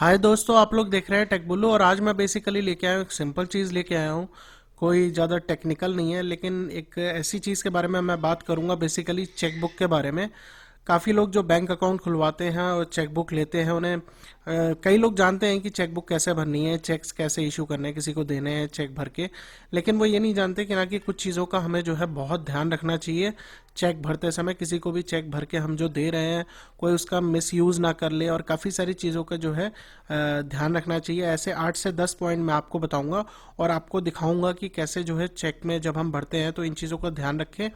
हाय दोस्तों, आप लोग देख रहे हैं टेक बुल्लू। और आज मैं बेसिकली लेके आया हूँ, एक सिंपल चीज़ लेके आया हूँ। कोई ज़्यादा टेक्निकल नहीं है, लेकिन एक ऐसी चीज़ के बारे में मैं बात करूँगा, बेसिकली चेकबुक के बारे में। काफ़ी लोग जो बैंक अकाउंट खुलवाते हैं और चेकबुक लेते हैं, उन्हें कई लोग जानते हैं कि चेकबुक कैसे भरनी है, चेक्स कैसे इशू करने हैं, किसी को देने हैं चेक भर के। लेकिन वो ये नहीं जानते कि ना कि कुछ चीज़ों का हमें जो है बहुत ध्यान रखना चाहिए। चेक भरते समय किसी को भी चेक भर के हम जो दे रहे हैं, कोई उसका मिसयूज़ ना कर ले, और काफ़ी सारी चीज़ों का जो है ध्यान रखना चाहिए। ऐसे 8 से 10 पॉइंट मैं आपको बताऊंगा और आपको दिखाऊंगा कि कैसे जो है चेक में जब हम भरते हैं तो इन चीज़ों का ध्यान रखें।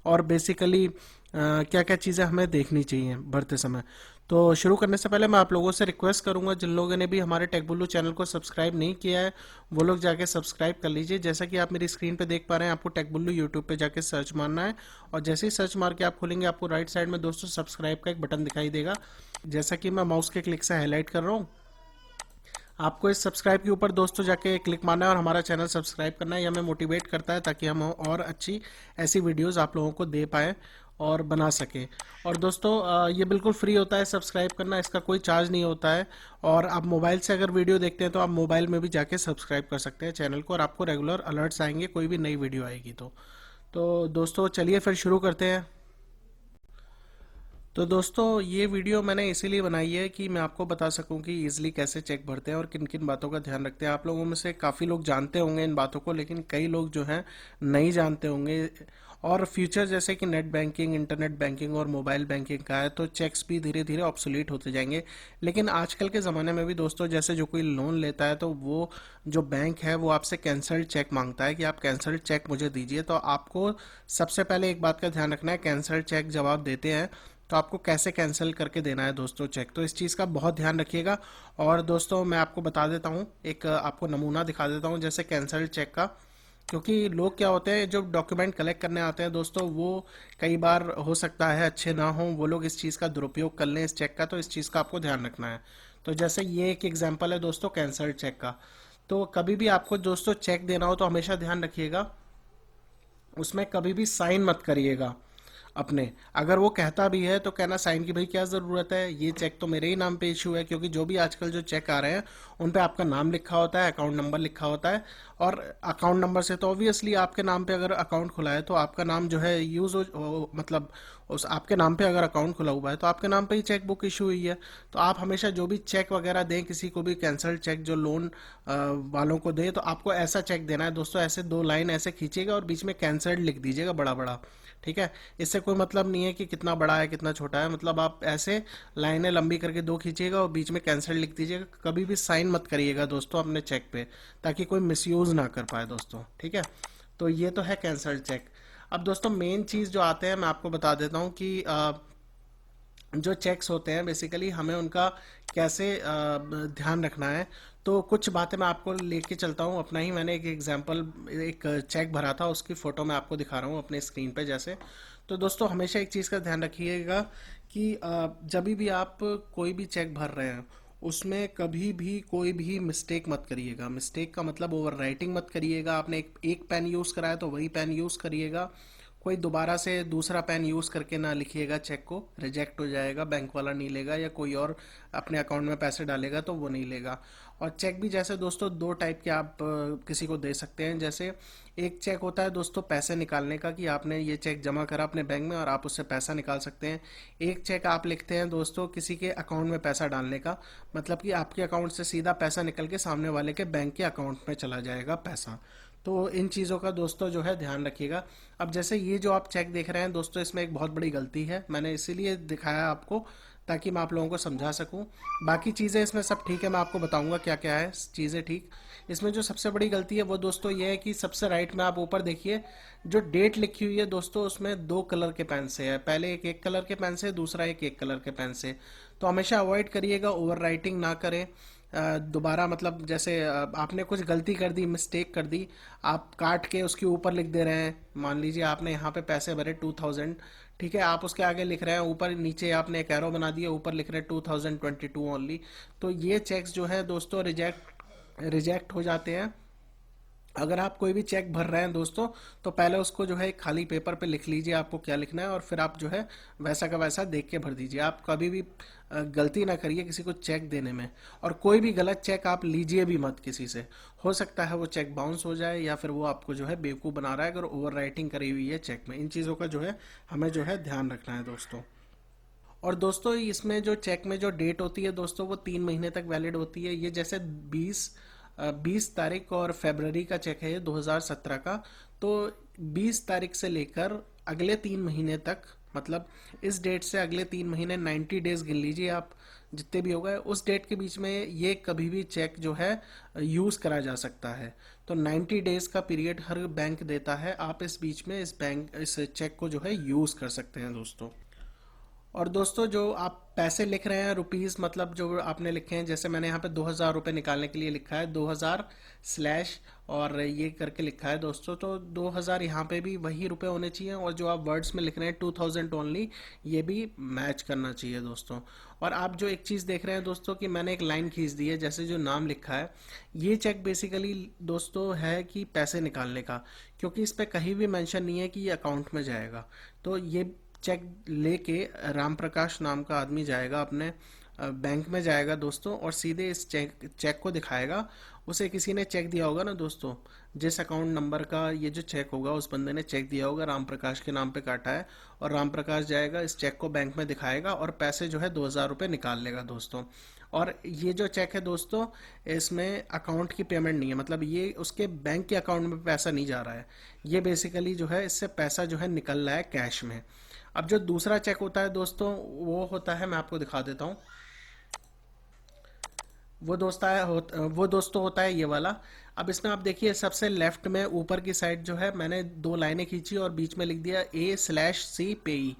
और बेसिकली क्या क्या चीज़ें हमें देखनी चाहिए भरते समय। तो शुरू करने से पहले मैं आप लोगों से रिक्वेस्ट करूंगा, जिन लोगों ने भी हमारे टेकबुल्लू चैनल को सब्सक्राइब नहीं किया है, वो लोग जाके सब्सक्राइब कर लीजिए। जैसा कि आप मेरी स्क्रीन पे देख पा रहे हैं, आपको टेकबुल्लू यूट्यूब पे जाके सर्च मारना है, और जैसे ही सर्च मार के आप खोलेंगे, आपको राइट साइड में दोस्तों सब्सक्राइब का एक बटन दिखाई देगा। जैसा कि मैं माउस के क्लिक से हाईलाइट कर रहा हूँ, आपको इस सब्सक्राइब के ऊपर दोस्तों जाके क्लिक मारना है और हमारा चैनल सब्सक्राइब करना है। ये हमें मोटिवेट करता है ताकि हम और अच्छी ऐसी वीडियोस आप लोगों को दे पाएँ और बना सकें। और दोस्तों ये बिल्कुल फ्री होता है सब्सक्राइब करना, इसका कोई चार्ज नहीं होता है। और आप मोबाइल से अगर वीडियो देखते हैं तो आप मोबाइल में भी जाके सब्सक्राइब कर सकते हैं चैनल को, और आपको रेगुलर अलर्ट्स आएंगे कोई भी नई वीडियो आएगी तो दोस्तों चलिए फिर शुरू करते हैं। तो दोस्तों ये वीडियो मैंने इसीलिए बनाई है कि मैं आपको बता सकूं कि ईजिली कैसे चेक भरते हैं और किन किन बातों का ध्यान रखते हैं। आप लोगों में से काफ़ी लोग जानते होंगे इन बातों को, लेकिन कई लोग जो हैं नहीं जानते होंगे। और फ्यूचर जैसे कि नेट बैंकिंग, इंटरनेट बैंकिंग और मोबाइल बैंकिंग का है, तो चेक्स भी धीरे धीरे ऑब्सोलीट होते जाएंगे। लेकिन आजकल के ज़माने में भी दोस्तों, जैसे जो कोई लोन लेता है तो वो जो बैंक है वो आपसे कैंसल्ड चेक मांगता है कि आप कैंसल्ड चेक मुझे दीजिए। तो आपको सबसे पहले एक बात का ध्यान रखना है, कैंसल्ड चेक जब आप देते हैं तो आपको कैसे कैंसिल करके देना है दोस्तों चेक, तो इस चीज़ का बहुत ध्यान रखिएगा। और दोस्तों मैं आपको बता देता हूँ, एक आपको नमूना दिखा देता हूँ जैसे कैंसिल चेक का। क्योंकि लोग क्या होते हैं, जो डॉक्यूमेंट कलेक्ट करने आते हैं दोस्तों, वो कई बार हो सकता है अच्छे ना हो, वो लोग इस चीज़ का दुरुपयोग कर लें इस चेक का, तो इस चीज़ का आपको ध्यान रखना है। तो जैसे ये एक एग्जांपल है दोस्तों कैंसल्ड चेक का। तो कभी भी आपको दोस्तों चेक देना हो तो हमेशा ध्यान रखिएगा, उसमें कभी भी साइन मत करिएगा अपने। अगर वो कहता भी है तो कहना साइन की, भाई क्या ज़रूरत है, ये चेक तो मेरे ही नाम पे इशू है। क्योंकि जो भी आजकल जो चेक आ रहे हैं उन पे आपका नाम लिखा होता है, अकाउंट नंबर लिखा होता है। और अकाउंट नंबर से तो ऑब्वियसली आपके नाम पे अगर अकाउंट खुला है तो आपका नाम जो है यूज़ मतलब उस आपके नाम पे अगर अकाउंट खुला हुआ है तो आपके नाम पे ही चेक बुक इशू हुई है। तो आप हमेशा जो भी चेक वगैरह दें किसी को भी, कैंसल्ड चेक जो लोन वालों को दें, तो आपको ऐसा चेक देना है दोस्तों, ऐसे दो लाइन ऐसे खींचिएगा और बीच में कैंसल्ड लिख दीजिएगा बड़ा बड़ा। ठीक है, इससे कोई मतलब नहीं है कि कितना बड़ा है कितना छोटा है, मतलब आप ऐसे लाइनें लंबी करके दो खींचिएगा और बीच में कैंसिल लिख दीजिएगा। कभी भी साइन मत करिएगा दोस्तों अपने चेक पे, ताकि कोई मिसयूज ना कर पाए दोस्तों। ठीक है, तो ये तो है कैंसल्ड चेक। अब दोस्तों मेन चीज़ जो आते हैं मैं आपको बता देता हूँ कि जो चेक्स होते हैं बेसिकली हमें उनका कैसे ध्यान रखना है। तो कुछ बातें मैं आपको लेके चलता हूँ अपना ही। मैंने एक एग्जांपल, एक चेक भरा था, उसकी फ़ोटो मैं आपको दिखा रहा हूँ अपने स्क्रीन पे जैसे। तो दोस्तों हमेशा एक चीज़ का ध्यान रखिएगा कि जब भी आप कोई भी चेक भर रहे हैं, उसमें कभी भी कोई भी मिस्टेक मत करिएगा। मिस्टेक का मतलब ओवर राइटिंग मत करिएगा। आपने एक पेन यूज़ करा है तो वही पेन यूज़ करिएगा। कोई दोबारा से दूसरा पेन यूज़ करके ना लिखिएगा, चेक को रिजेक्ट हो जाएगा, बैंक वाला नहीं लेगा, या कोई और अपने अकाउंट में पैसे डालेगा तो वो नहीं लेगा। और चेक भी जैसे दोस्तों दो टाइप के आप किसी को दे सकते हैं। जैसे एक चेक होता है दोस्तों पैसे निकालने का, कि आपने ये चेक जमा करा अपने बैंक में और आप उससे पैसा निकाल सकते हैं। एक चेक आप लिखते हैं दोस्तों किसी के अकाउंट में पैसा डालने का, मतलब कि आपके अकाउंट से सीधा पैसा निकल के सामने वाले के बैंक के अकाउंट में चला जाएगा पैसा। तो इन चीज़ों का दोस्तों जो है ध्यान रखिएगा। अब जैसे ये जो आप चेक देख रहे हैं दोस्तों, इसमें एक बहुत बड़ी गलती है, मैंने इसीलिए दिखाया आपको ताकि मैं आप लोगों को समझा सकूं। बाकी चीज़ें इसमें सब ठीक है, मैं आपको बताऊंगा क्या क्या है चीज़ें ठीक। इसमें जो सबसे बड़ी गलती है वो दोस्तों ये है कि सबसे राइट में आप ऊपर देखिए, जो डेट लिखी हुई है दोस्तों उसमें दो कलर के पेन से है। पहले एक कलर के पेन से, दूसरा एक कलर के पेन से। तो हमेशा अवॉइड करिएगा, ओवर राइटिंग ना करें। दोबारा मतलब जैसे आपने कुछ गलती कर दी, मिस्टेक कर दी, आप काट के उसके ऊपर लिख दे रहे हैं। मान लीजिए आपने यहाँ पे पैसे भरे 2000, ठीक है, आप उसके आगे लिख रहे हैं, ऊपर नीचे आपने एक एरो बना दिया, ऊपर लिख रहे हैं 2022 ओनली। तो ये चेक्स जो है दोस्तों रिजेक्ट रिजेक्ट हो जाते हैं। अगर आप कोई भी चेक भर रहे हैं दोस्तों, तो पहले उसको जो है एक खाली पेपर पे लिख लीजिए आपको क्या लिखना है, और फिर आप जो है वैसा का वैसा देख के भर दीजिए। आप कभी भी गलती ना करिए किसी को चेक देने में, और कोई भी गलत चेक आप लीजिए भी मत किसी से। हो सकता है वो चेक बाउंस हो जाए, या फिर वो आपको जो है बेवकूफ़ बना रहा है अगर ओवर राइटिंग करी हुई है चेक में। इन चीज़ों का जो है हमें जो है ध्यान रखना है दोस्तों। और दोस्तों इसमें जो चेक में जो डेट होती है दोस्तों, वो 3 महीने तक वैलिड होती है। ये जैसे 20 तारीख और फरवरी का चेक है ये 2017 का। तो 20 तारीख से लेकर अगले 3 महीने तक, मतलब इस डेट से अगले 3 महीने 90 डेज गिन लीजिए आप, जितने भी हो गए उस डेट के बीच में ये कभी भी चेक जो है यूज़ करा जा सकता है। तो 90 डेज का पीरियड हर बैंक देता है, आप इस बीच में इस चेक को जो है यूज़ कर सकते हैं दोस्तों। और दोस्तों जो आप पैसे लिख रहे हैं रुपीस, मतलब जो आपने लिखे हैं, जैसे मैंने यहाँ पे 2000 रुपये निकालने के लिए लिखा है 2000 स्लैश और ये करके लिखा है दोस्तों, तो 2000 यहाँ पे भी वही रुपए होने चाहिए, और जो आप वर्ड्स में लिख रहे हैं 2000 ओनली, ये भी मैच करना चाहिए दोस्तों। और आप जो एक चीज़ देख रहे हैं दोस्तों कि मैंने एक लाइन खींच दी है, जैसे जो नाम लिखा है, ये चेक बेसिकली दोस्तों है कि पैसे निकालने का, क्योंकि इस पे कहीं भी मेंशन नहीं है कि ये अकाउंट में जाएगा। तो ये चेक लेके राम प्रकाश नाम का आदमी जाएगा अपने बैंक में जाएगा दोस्तों, और सीधे इस चेक को दिखाएगा। उसे किसी ने चेक दिया होगा ना दोस्तों, जिस अकाउंट नंबर का ये जो चेक होगा उस बंदे ने चेक दिया होगा, राम प्रकाश के नाम पे काटा है, और राम प्रकाश जाएगा इस चेक को बैंक में दिखाएगा और पैसे जो है 2000 रुपये निकाल लेगा दोस्तों। और ये जो चेक है दोस्तों, इसमें अकाउंट की पेमेंट नहीं है, मतलब ये उसके बैंक के अकाउंट में पैसा नहीं जा रहा है, ये बेसिकली जो है इससे पैसा जो है निकल रहा है कैश में। अब जो दूसरा चेक होता है दोस्तों, वो होता है, मैं आपको दिखा देता हूँ। वो दोस्तों होता है ये वाला। अब इसमें आप देखिए सबसे लेफ्ट में ऊपर की साइड जो है मैंने 2 लाइनें खींची और बीच में लिख दिया A/C पेई।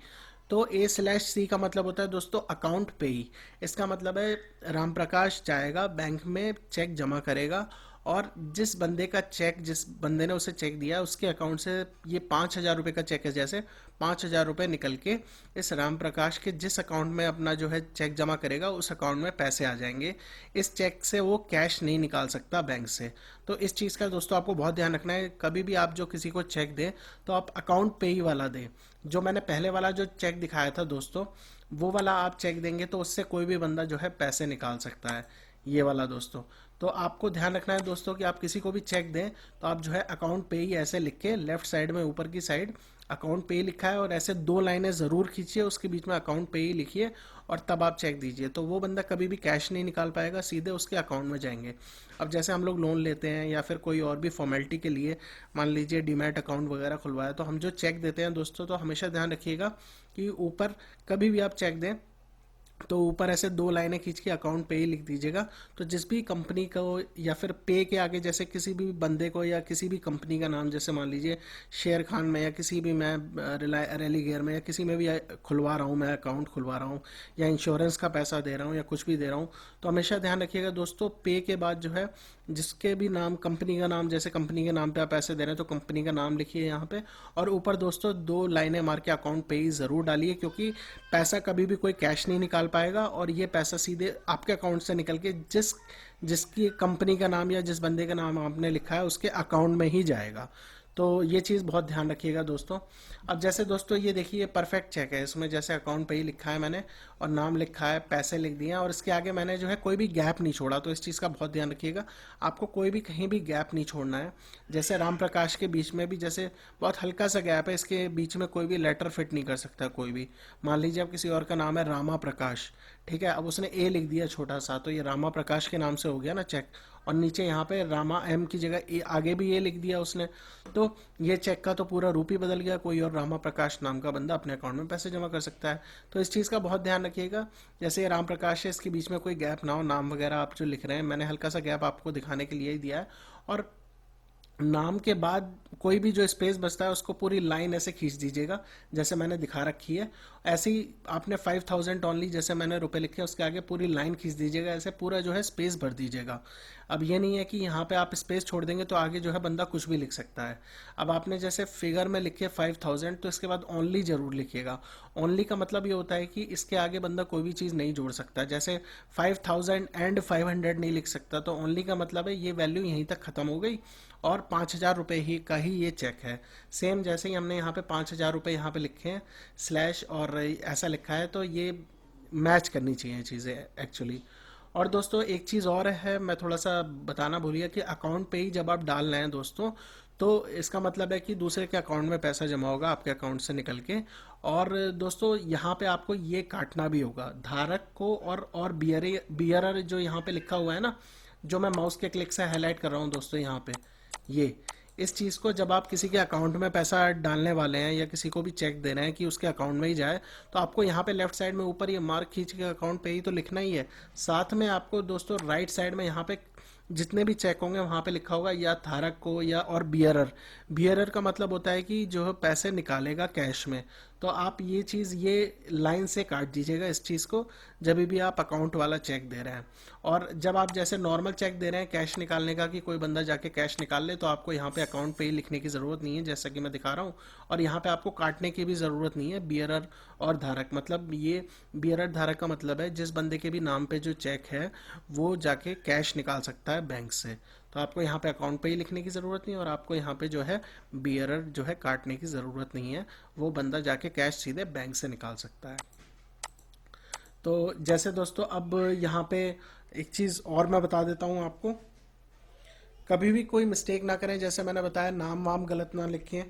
तो A/C का मतलब होता है दोस्तों अकाउंट पेई। इसका मतलब है राम प्रकाश जाएगा बैंक में, चेक जमा करेगा, और जिस बंदे ने उसे चेक दिया उसके अकाउंट से ये 5,000 रुपये का चेक है, जैसे 5,000 रुपये निकल के इस राम प्रकाश के जिस अकाउंट में अपना जो है चेक जमा करेगा उस अकाउंट में पैसे आ जाएंगे। इस चेक से वो कैश नहीं निकाल सकता बैंक से। तो इस चीज़ का दोस्तों आपको बहुत ध्यान रखना है, कभी भी आप जो किसी को चेक दें तो आप अकाउंट पे ही वाला दें। जो मैंने पहले वाला जो चेक दिखाया था दोस्तों, वो वाला आप चेक देंगे तो उससे कोई भी बंदा जो है पैसे निकाल सकता है, ये वाला दोस्तों। तो आपको ध्यान रखना है दोस्तों कि आप किसी को भी चेक दें तो आप जो है अकाउंट पे ही ऐसे लिख के, लेफ्ट साइड में ऊपर की साइड अकाउंट पे ही लिखा है, और ऐसे 2 लाइनें ज़रूर खींचिए, उसके बीच में अकाउंट पे ही लिखिए, और तब आप चेक दीजिए। तो वो बंदा कभी भी कैश नहीं निकाल पाएगा, सीधे उसके अकाउंट में जाएंगे। अब जैसे हम लोग लोन लेते हैं या फिर कोई और भी फॉर्मेलिटी के लिए, मान लीजिए डीमैट अकाउंट वगैरह खुलवाया, तो हम जो चेक देते हैं दोस्तों, तो हमेशा ध्यान रखिएगा कि ऊपर कभी भी आप चेक दें तो ऊपर ऐसे 2 लाइनें खींच के अकाउंट पे ही लिख दीजिएगा। तो जिस भी कंपनी को, या फिर पे के आगे जैसे किसी भी बंदे को या किसी भी कंपनी का नाम, जैसे मान लीजिए शेर खान में, या किसी भी, मैं रैली गेयर में या किसी में भी खुलवा रहा हूँ, मैं अकाउंट खुलवा रहा हूँ, या इंश्योरेंस का पैसा दे रहा हूँ या कुछ भी दे रहा हूँ, तो हमेशा ध्यान रखिएगा दोस्तों, पे के बाद जो है जिसके भी नाम, कंपनी का नाम, जैसे कंपनी के नाम पे आप पैसे दे रहे हैं तो कंपनी का नाम लिखिए यहाँ पे, और ऊपर दोस्तों 2 लाइनें मार के अकाउंट पे ही ज़रूर डालिए, क्योंकि पैसा कभी भी कोई कैश नहीं निकाल पाएगा, और ये पैसा सीधे आपके अकाउंट से निकल के जिसकी कंपनी का नाम या जिस बंदे का नाम आपने लिखा है उसके अकाउंट में ही जाएगा। तो ये चीज़ बहुत ध्यान रखिएगा दोस्तों। अब जैसे दोस्तों ये देखिए परफेक्ट चेक है, इसमें जैसे अकाउंट पे ही लिखा है मैंने, और नाम लिखा है, पैसे लिख दिए हैं, और इसके आगे मैंने जो है कोई भी गैप नहीं छोड़ा। तो इस चीज़ का बहुत ध्यान रखिएगा, आपको कोई भी कहीं भी गैप नहीं छोड़ना है। जैसे राम प्रकाश के बीच में भी जैसे बहुत हल्का सा गैप है, इसके बीच में कोई भी लेटर फिट नहीं कर सकता कोई भी। मान लीजिए अब किसी और का नाम है रामा प्रकाश, ठीक है, अब उसने ए लिख दिया छोटा सा, तो ये रामा प्रकाश के नाम से हो गया ना चेक, और नीचे यहाँ पे रामा एम की जगह ए, आगे भी ये लिख दिया उसने, तो ये चेक का तो पूरा रूप ही बदल गया, कोई और रामा प्रकाश नाम का बंदा अपने अकाउंट में पैसे जमा कर सकता है। तो इस चीज़ का बहुत ध्यान रखिएगा। जैसे ये राम प्रकाश है, इसके बीच में कोई गैप ना हो, नाम वगैरह आप जो लिख रहे हैं, मैंने हल्का सा गैप आपको दिखाने के लिए ही दिया है। और नाम के बाद कोई भी जो स्पेस बचता है उसको पूरी लाइन ऐसे खींच दीजिएगा, जैसे मैंने दिखा रखी है। ऐसे ही आपने 5,000 ओनली, जैसे मैंने रुपए लिखे उसके आगे पूरी लाइन खींच दीजिएगा, ऐसे पूरा जो है स्पेस भर दीजिएगा। अब ये नहीं है कि यहाँ पे आप स्पेस छोड़ देंगे तो आगे जो है बंदा कुछ भी लिख सकता है। अब आपने जैसे फिगर में लिखे 5000, तो इसके बाद ओनली जरूर लिखिएगा। ओनली का मतलब ये होता है कि इसके आगे बंदा कोई भी चीज़ नहीं जोड़ सकता, जैसे 5000 and 500 नहीं लिख सकता, तो ओनली का मतलब है ये वैल्यू यहीं तक ख़त्म हो गई और 5,000 रुपये ही का ही ये चेक है। सेम जैसे ही हमने यहाँ पे 5,000 रुपये यहाँ पे लिखे हैं स्लैश और ऐसा लिखा है, तो ये मैच करनी चाहिए चीज़ें एक्चुअली। और दोस्तों एक चीज़ और है, मैं थोड़ा सा बताना भूल गया कि अकाउंट पे ही जब आप डाल रहे हैं दोस्तों, तो इसका मतलब है कि दूसरे के अकाउंट में पैसा जमा होगा आपके अकाउंट से निकल के। और दोस्तों यहाँ पे आपको ये काटना भी होगा धारक को, और बियरर जो यहाँ पे लिखा हुआ है ना, जो मैं माउस के क्लिक से हाईलाइट कर रहा हूँ दोस्तों यहाँ पे, ये इस चीज़ को जब आप किसी के अकाउंट में पैसा डालने वाले हैं या किसी को भी चेक दे रहे हैं कि उसके अकाउंट में ही जाए, तो आपको यहाँ पे लेफ्ट साइड में ऊपर ये मार्क खींच के अकाउंट पे ही तो लिखना ही है। साथ में आपको दोस्तों राइट साइड में यहाँ पे जितने भी चेक होंगे वहाँ पे लिखा होगा या धारक को या और बियरर। बियरर का मतलब होता है कि जो है पैसे निकालेगा कैश में। तो आप ये चीज़ ये लाइन से काट दीजिएगा इस चीज़ को जब भी आप अकाउंट वाला चेक दे रहे हैं। और जब आप जैसे नॉर्मल चेक दे रहे हैं कैश निकालने का, कि कोई बंदा जाके कैश निकाल ले, तो आपको यहाँ पे अकाउंट पे ही लिखने की ज़रूरत नहीं है जैसा कि मैं दिखा रहा हूँ। और यहाँ पे आपको काटने की भी ज़रूरत नहीं है। बियरर और धारक मतलब ये बियरर धारक का मतलब है जिस बंदे के भी नाम पे जो चेक है वो जाके कैश निकाल सकता है बैंक से। तो आपको यहाँ पे अकाउंट पे ही लिखने की ज़रूरत नहीं, और आपको यहाँ पे जो है बियरर जो है काटने की ज़रूरत नहीं है। वो बंदा जाके कैश सीधे बैंक से निकाल सकता है। तो जैसे दोस्तों अब यहाँ पे एक चीज़ और मैं बता देता हूँ आपको, कभी भी कोई मिस्टेक ना करें, जैसे मैंने बताया नाम वाम गलत ना लिखें।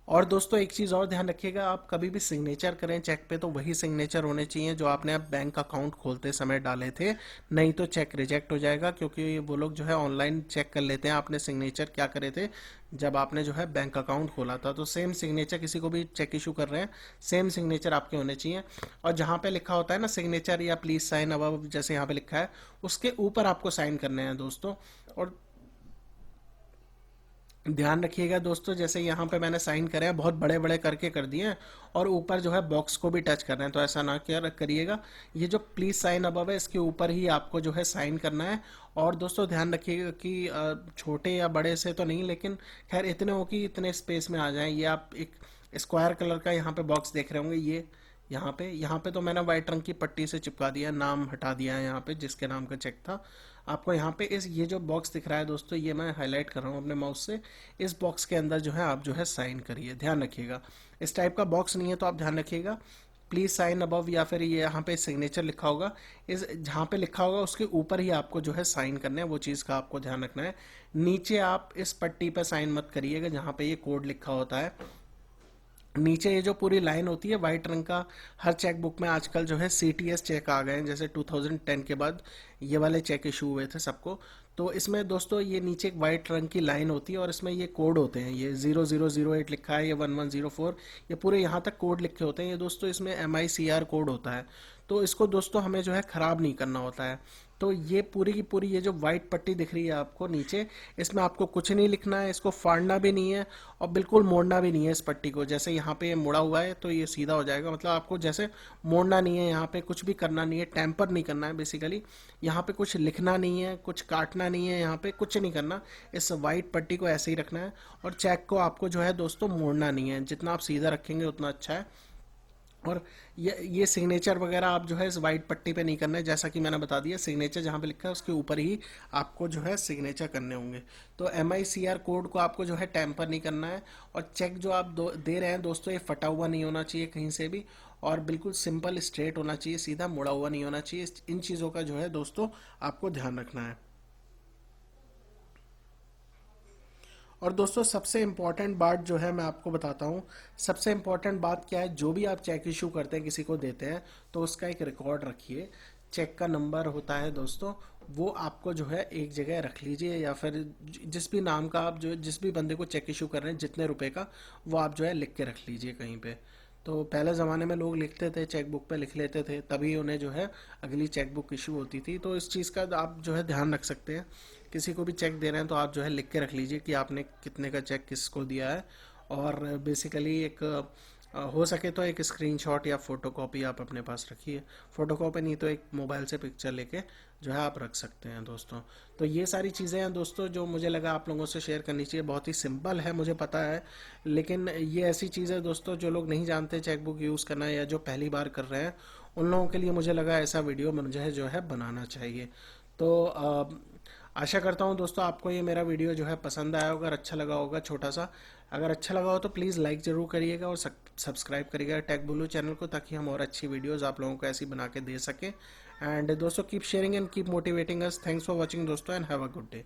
और दोस्तों एक चीज़ और ध्यान रखिएगा, आप कभी भी सिग्नेचर करें चेक पे तो वही सिग्नेचर होने चाहिए जो आपने अब बैंक अकाउंट खोलते समय डाले थे, नहीं तो चेक रिजेक्ट हो जाएगा। क्योंकि वो लोग जो है ऑनलाइन चेक कर लेते हैं आपने सिग्नेचर क्या करे थे जब आपने जो है बैंक अकाउंट खोला था। तो सेम सिग्नेचर किसी को भी चेक इशू कर रहे हैं, सेम सिग्नेचर आपके होने चाहिए। और जहाँ पे लिखा होता है ना सिग्नेचर या प्लीज साइन अब, जैसे यहाँ पे लिखा है उसके ऊपर आपको साइन करने हैं दोस्तों। और ध्यान रखिएगा दोस्तों, जैसे यहाँ पे मैंने साइन करे हैं बहुत बड़े बड़े करके कर दिए हैं, और ऊपर जो है बॉक्स को भी टच कर रहे हैं, तो ऐसा ना क्या करिएगा। ये जो प्लीज साइन अबव है इसके ऊपर ही आपको जो है साइन करना है। और दोस्तों ध्यान रखिएगा कि छोटे या बड़े से तो नहीं, लेकिन खैर इतने हो कि इतने स्पेस में आ जाएं। ये आप एक स्क्वायर कलर का यहाँ पे बॉक्स देख रहे होंगे, ये यहाँ पे तो मैंने वाइट रंग की पट्टी से चिपका दिया, नाम हटा दिया है यहाँ पे जिसके नाम का चेक था। आपको यहाँ पे इस ये जो बॉक्स दिख रहा है दोस्तों, ये मैं हाईलाइट कर रहा हूँ अपने माउस से, इस बॉक्स के अंदर जो है आप जो है साइन करिए। ध्यान रखिएगा इस टाइप का बॉक्स नहीं है तो आप ध्यान रखिएगा प्लीज साइन अबव, या फिर ये यहाँ पे सिग्नेचर लिखा होगा, इस जहाँ पे लिखा होगा उसके ऊपर ही आपको जो है साइन करना है। वो चीज़ का आपको ध्यान रखना है। नीचे आप इस पट्टी पे साइन मत करिएगा जहाँ पे ये कोड लिखा होता है। नीचे ये जो पूरी लाइन होती है वाइट रंग का, हर चेक बुक में आजकल जो है सीटीएस चेक आ गए हैं, जैसे 2010 के बाद ये वाले चेक इशू हुए थे सबको। तो इसमें दोस्तों ये नीचे एक वाइट रंग की लाइन होती है और इसमें ये कोड होते हैं, ये 0008 लिखा है, ये 1104, ये पूरे यहाँ तक कोड लिखे होते हैं। ये दोस्तों इसमें MICR कोड होता है। तो इसको दोस्तों हमें जो है ख़राब नहीं करना होता है। तो ये पूरी की पूरी ये जो वाइट पट्टी दिख रही है आपको नीचे, इसमें आपको कुछ नहीं लिखना है, इसको फाड़ना भी नहीं है और बिल्कुल मोड़ना भी नहीं है इस पट्टी को। जैसे यहाँ पे ये मुड़ा हुआ है तो ये सीधा हो जाएगा, मतलब आपको जैसे मोड़ना नहीं है, यहाँ पे कुछ भी करना नहीं है, टेम्पर नहीं करना है बेसिकली। यहाँ पे कुछ लिखना नहीं है, कुछ काटना नहीं है, यहाँ पे कुछ नहीं करना, इस वाइट पट्टी को ऐसे ही रखना है। और चेक को आपको जो है दोस्तों मोड़ना नहीं है, जितना आप सीधा रखेंगे उतना अच्छा है। और ये सिग्नेचर वगैरह आप जो है इस वाइट पट्टी पे नहीं करना है, जैसा कि मैंने बता दिया सिग्नेचर जहाँ पे लिखा है उसके ऊपर ही आपको जो है सिग्नेचर करने होंगे। तो MICR कोड को आपको जो है टैम्पर नहीं करना है। और चेक जो आप दे रहे हैं दोस्तों ये फटा हुआ नहीं होना चाहिए कहीं से भी, और बिल्कुल सिंपल स्ट्रेट होना चाहिए, सीधा मुड़ा हुआ नहीं होना चाहिए। इन चीज़ों का जो है दोस्तों आपको ध्यान रखना है। और दोस्तों सबसे इम्पॉर्टेंट बात जो है मैं आपको बताता हूँ, सबसे इम्पॉर्टेंट बात क्या है, जो भी आप चेक इशू करते हैं किसी को देते हैं तो उसका एक रिकॉर्ड रखिए। चेक का नंबर होता है दोस्तों, वो आपको जो है एक जगह रख लीजिए, या फिर जिस भी नाम का आप जो जिस भी बंदे को चेक इशू कर रहे हैं जितने रुपए का, वो आप जो है लिख के रख लीजिए कहीं पे। तो पहले ज़माने में लोग लिखते थे, चेक बुक पे लिख लेते थे, तभी उन्हें जो है अगली चेक बुक इशू होती थी। तो इस चीज़ का आप जो है ध्यान रख सकते हैं। किसी को भी चेक दे रहे हैं तो आप जो है लिख के रख लीजिए कि आपने कितने का चेक किसको दिया है। और बेसिकली एक हो सके तो एक स्क्रीनशॉट या फोटोकॉपी आप अपने पास रखिए। फोटोकॉपी नहीं तो एक मोबाइल से पिक्चर लेके जो है आप रख सकते हैं दोस्तों। तो ये सारी चीज़ें हैं दोस्तों जो मुझे लगा आप लोगों से शेयर करनी चाहिए। बहुत ही सिंपल है मुझे पता है, लेकिन ये ऐसी चीज़ है दोस्तों जो लोग नहीं जानते चेकबुक यूज़ करना या जो पहली बार कर रहे हैं उन लोगों के लिए मुझे लगा ऐसा वीडियो मुझे जो है बनाना चाहिए। तो आशा करता हूँ दोस्तों आपको ये मेरा वीडियो जो है पसंद आया होगा और अच्छा लगा होगा छोटा सा। अगर अच्छा लगा हो तो प्लीज़ लाइक ज़रूर करिएगा और सब्सक्राइब करिएगा टेक ब्लू चैनल को, ताकि हम और अच्छी वीडियोस आप लोगों को ऐसी बना के दे सकें। एंड दोस्तों keep sharing and keep motivating us. Thanks for watching दोस्तों and have a good day.